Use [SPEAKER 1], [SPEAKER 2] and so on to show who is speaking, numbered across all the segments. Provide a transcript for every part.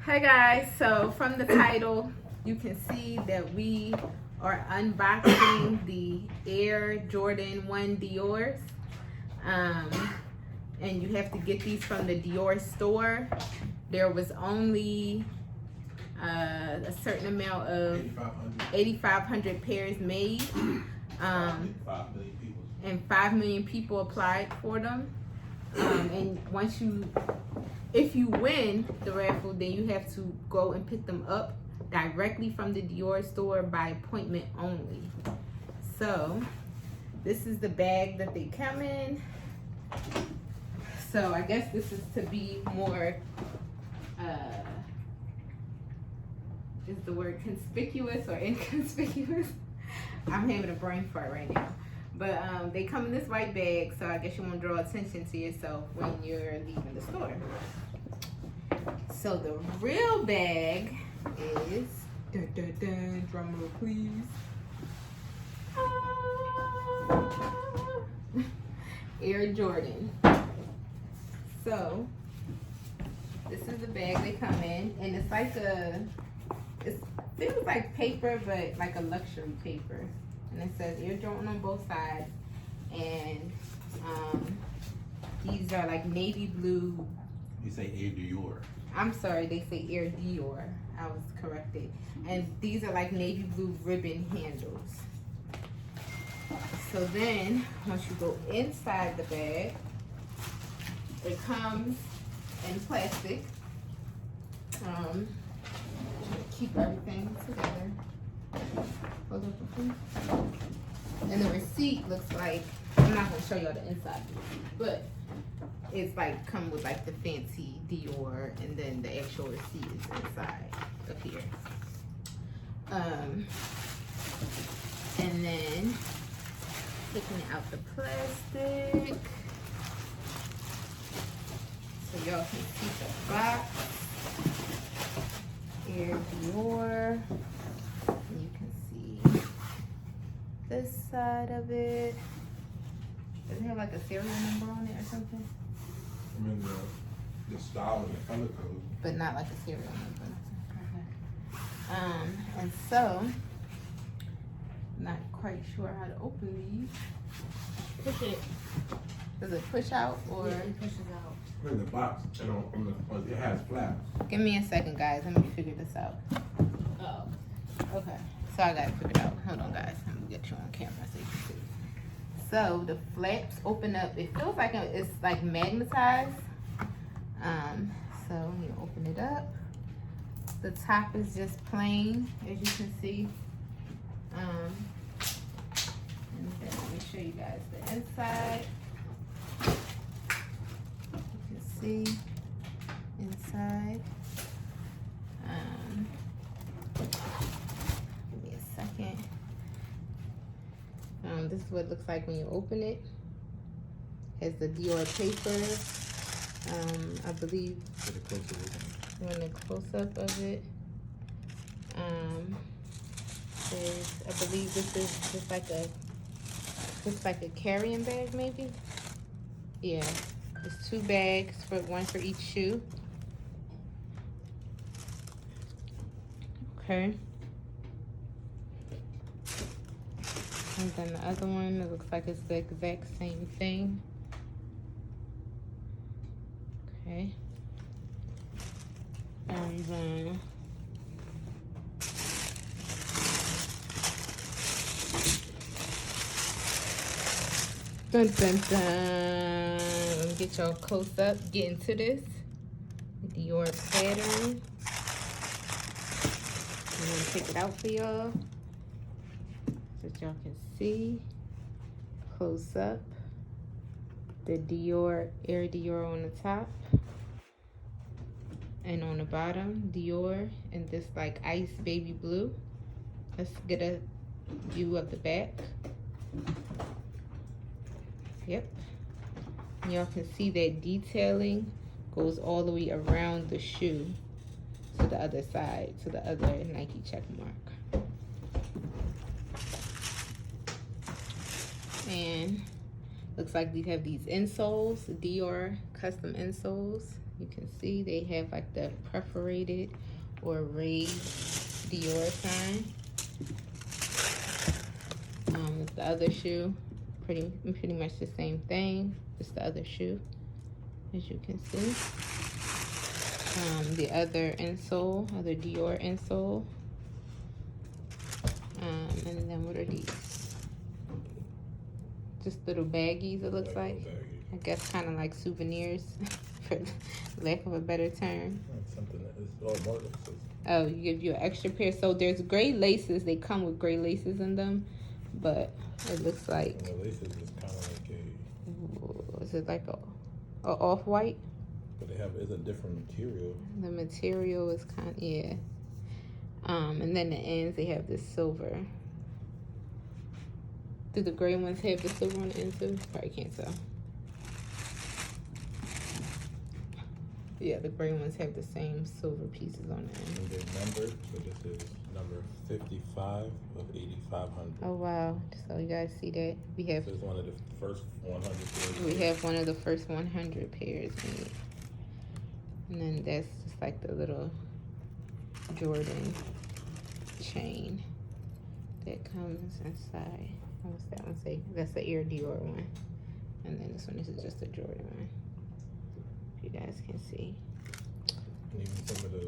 [SPEAKER 1] Hi guys, so from the title you can see that we are unboxing the Air Jordan 1 Dior's, and you have to get these from the Dior store. There was only a certain amount of 8,500 pairs made, and 5 million people applied for them. And if you win the raffle, then you have to go and pick them up directly from the Dior store by appointment only. So this is the bag that they come in. So I guess this is to be more, is the word conspicuous or inconspicuous? I'm having a brain fart right now. But they come in this white bag, so I guess you want to draw attention to yourself when you're leaving the store. So the real bag is, dun, dun, dun, drum roll please, Air Jordan. So this is the bag they come in, and it's like it feels like paper, but like a luxury paper. And it says Air Jordan on both sides, and these are like navy blue.
[SPEAKER 2] You say Air Dior.
[SPEAKER 1] I'm sorry, they say Air Dior. I was corrected. And these are like navy blue ribbon handles. So then, once you go inside the bag, it comes in plastic. Keep everything together. Hold up, please. And the receipt looks like, I'm not gonna show y'all the inside, but it's like come with like the fancy Dior, and then the actual receipt is inside up here. And then taking out the plastic, so y'all can see the box. Air Dior. You can see this side of it. Does it have like a serial number on it or something?
[SPEAKER 2] I mean the style and the color code.
[SPEAKER 1] But not like a serial number. Okay. And so, not quite sure how to open these. Push it. Does it push out or?
[SPEAKER 3] Yeah, it pushes out.
[SPEAKER 2] In the box, and it has flaps.
[SPEAKER 1] Give me a second, guys. Let me figure this out. Oh, okay. So I got it figured out. Hold on, guys. Let me get you on camera so you can see. So the flaps open up. It feels like it's like magnetized. So you open it up. The top is just plain, as you can see. And then let me show you guys the inside. You can see inside. Give me a second. This is what it looks like when you open it. It has the Dior paper. I believe when a close-up of it. I believe this is just like looks like a carrying bag maybe. Yeah, there's 2 bags, one for each shoe. Okay. And then the other one, it looks like it's the exact same thing. Okay. And then dun dun dun. Let me get y'all close up, get into this. Dior pattern. I'm gonna take it out for y'all so that y'all can see close up. The Dior, Air Dior on the top, and on the bottom, Dior in this like ice baby blue. Let's get a view of the back. Yep. Y'all can see that detailing goes all the way around the shoe to the other side, to the other Nike check mark. And looks like we have these insoles, Dior custom insoles. You can see they have like the perforated or raised Dior sign. The other shoe, pretty much the same thing. Just the other shoe, as you can see. The other insole, other Dior insole. And then what are these? Just little baggies, it looks like. I guess kind of like souvenirs, for lack of a better term.
[SPEAKER 2] Something that is all more.
[SPEAKER 1] Oh, you give you an extra pair. So there's gray laces. They come with gray laces in them, but it looks like.
[SPEAKER 2] And the laces is kind of like
[SPEAKER 1] Is it like a off-white?
[SPEAKER 2] But it's a different material.
[SPEAKER 1] The material is kind of, yeah. And then the ends, they have this silver. Do the gray ones have the silver on the ends too? Probably can't tell. Yeah, the gray ones have the same silver pieces on the end.
[SPEAKER 2] And they're numbered, so this is number 55 of 8,500.
[SPEAKER 1] Oh wow! So you guys see that we have.
[SPEAKER 2] This is one of the first 100 pairs.
[SPEAKER 1] We have one of the first 100 pairs made, and then that's just like the little Jordan chain that comes inside. What's that one say? That's the Air Dior one, and then this one is just a Jordan one. You guys can see.
[SPEAKER 2] And even some of the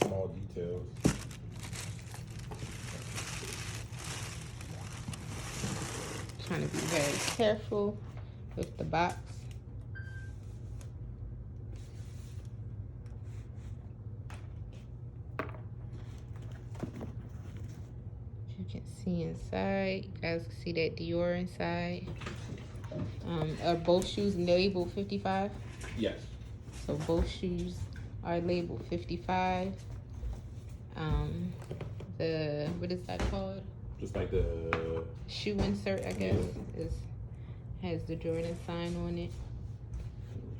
[SPEAKER 2] small details.
[SPEAKER 1] Trying to be very careful with the box. You can see inside. You guys can see that Dior inside. Are both shoes labeled 55?
[SPEAKER 2] Yes.
[SPEAKER 1] So both shoes are labeled 55. What is that called?
[SPEAKER 2] Just like the
[SPEAKER 1] Shoe insert, I guess, has the Jordan sign on it.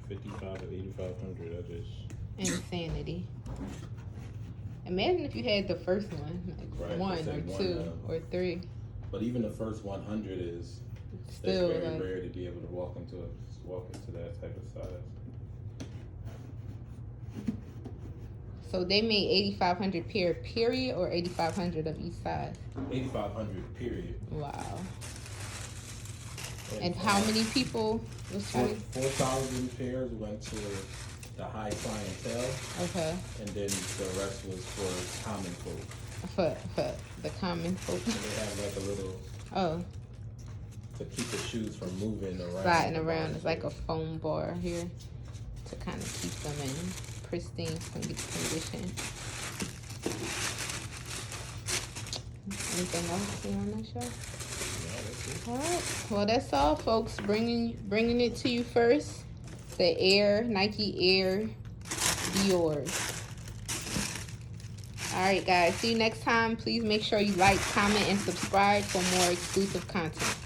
[SPEAKER 2] 55 of 8,500. I just
[SPEAKER 1] Insanity. Imagine if you had the first one, like
[SPEAKER 2] Right,
[SPEAKER 1] one
[SPEAKER 2] just
[SPEAKER 1] or
[SPEAKER 2] like
[SPEAKER 1] two
[SPEAKER 2] one,
[SPEAKER 1] or three.
[SPEAKER 2] But even the first 100 is
[SPEAKER 1] Still
[SPEAKER 2] it's very
[SPEAKER 1] like,
[SPEAKER 2] rare to be able to walk into that type of size.
[SPEAKER 1] so they made 8,500 pair, period, or 8,500 of each size.
[SPEAKER 2] 8,500 period.
[SPEAKER 1] Wow. And how many people was trying?
[SPEAKER 2] 4,000 pairs went to the high clientele,
[SPEAKER 1] Okay.
[SPEAKER 2] and then the rest was for common folk.
[SPEAKER 1] For the common folk.
[SPEAKER 2] And they have like a little to keep the shoes from moving around.
[SPEAKER 1] Sliding around. It's like a foam bar here to kind of keep them in pristine condition. Anything else you want to show? All right. Well, that's all, folks. Bringing it to you first. The Nike Air Dior. All right, guys. See you next time. Please make sure you like, comment, and subscribe for more exclusive content.